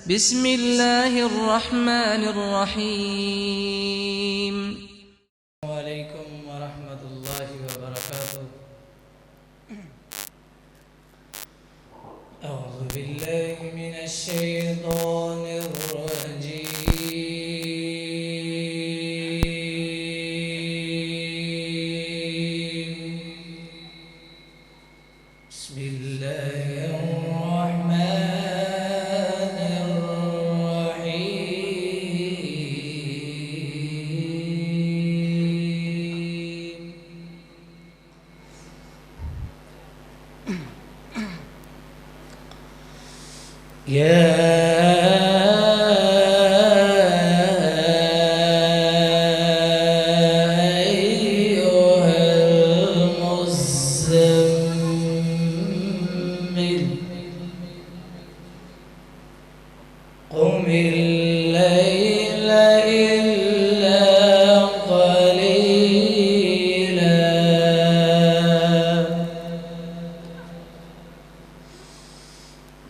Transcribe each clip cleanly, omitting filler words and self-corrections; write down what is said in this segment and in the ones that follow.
بسم الله الرحمن الرحيم. السلام عليكم ورحمة الله وبركاته. أعوذ بالله من الشيطان الرجيم. بسم الله الرحمن الرحيم. يا أيها المزمل قم الليل إلا قليلا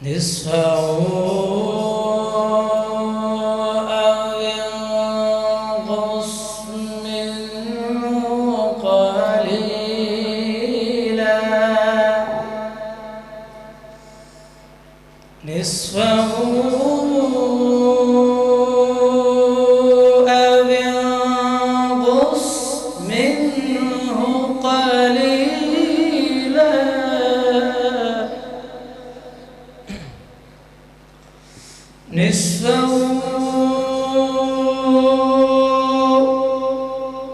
نصفه أو انقص منه قليلا نصفه أو انقص منه قليلا نصفه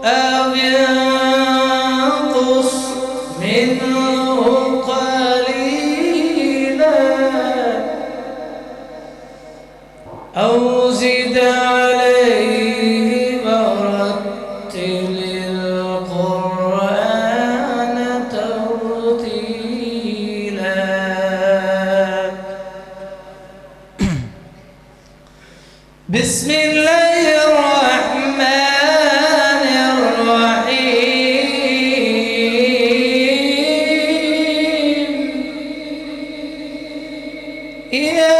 أو ينقص منه قليلا أو زد عليه ورتل القرآن ترتيلا. بسم الله الرحمن الرحيم. يا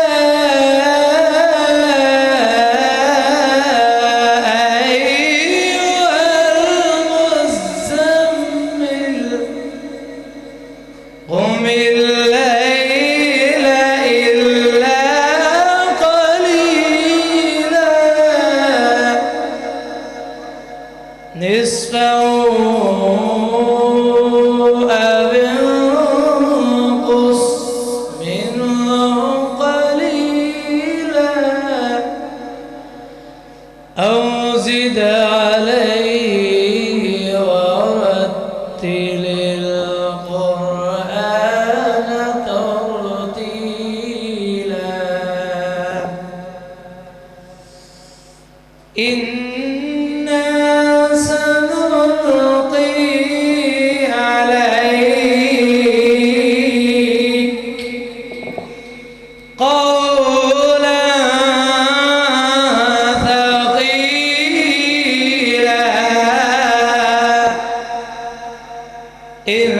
أيها المزمل قم الليل إلا قليلا نصفه أو انقص منه قليلا أو زد عليه ورتل القرآن ترتيلا. إنا سنلقي عليك قولا ثقيلا إن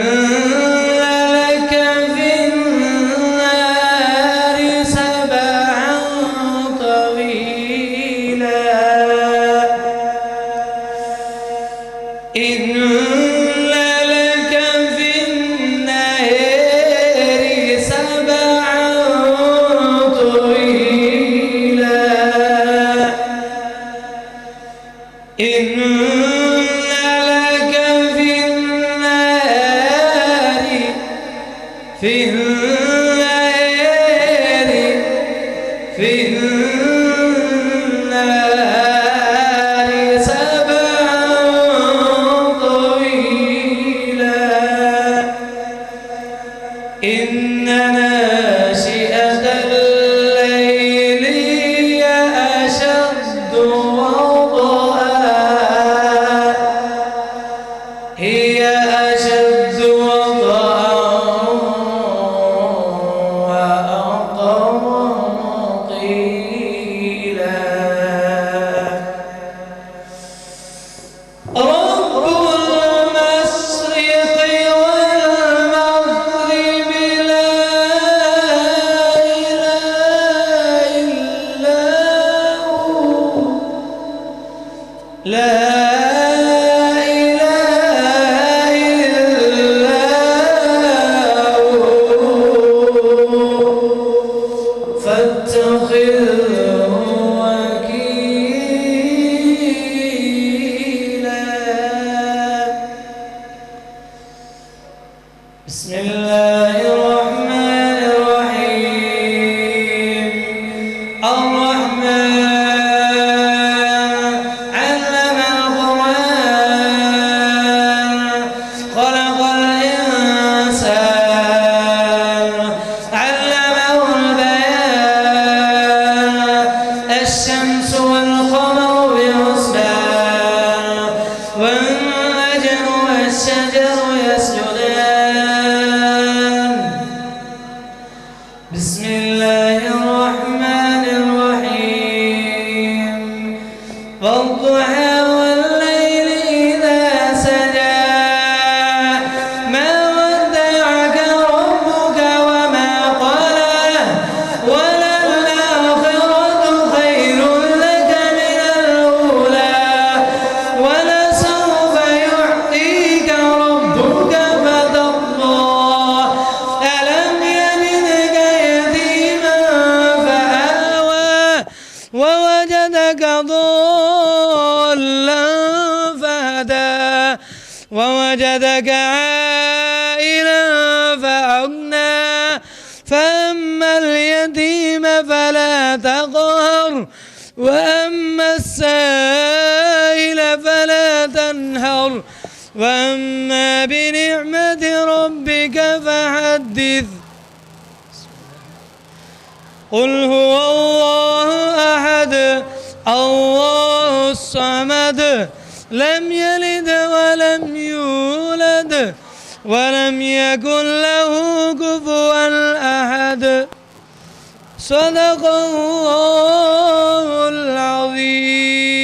لك في النار سبعا طويلا إن لك في النار سبعا طويلا إن لك في النار في النار في النار سبعا طويلا إن ناشئة الليل هي أشد وطئا لا إله إلا هو فاتخذه وكيلا. بسم الله الرحمن الرحيم. الرحمن علم القرآن خلق الإنسان علمه البيان الشمس والقمر بحسبان والنجم والشجر يسجدان. بسم الله الرحمن الرحيم. والضحى والليل إذا سجى ما ودعك ربك وما قلى وللآخرة خير لك من الأولى ولسوف يعطيك ربك فترضى. ألم يجدك يتيما فآوى ووجدك ضالا فهدى ووجدك عائلا فأغنى فأما اليتيم فلا تقهر وأما السائل فلا تنهر وأما بنعمة ربك فحدث. قل هو الله أحد الله الصمد لم يلد ولم يولد ولم يكن له كفوا أحد. صدق الله العظيم.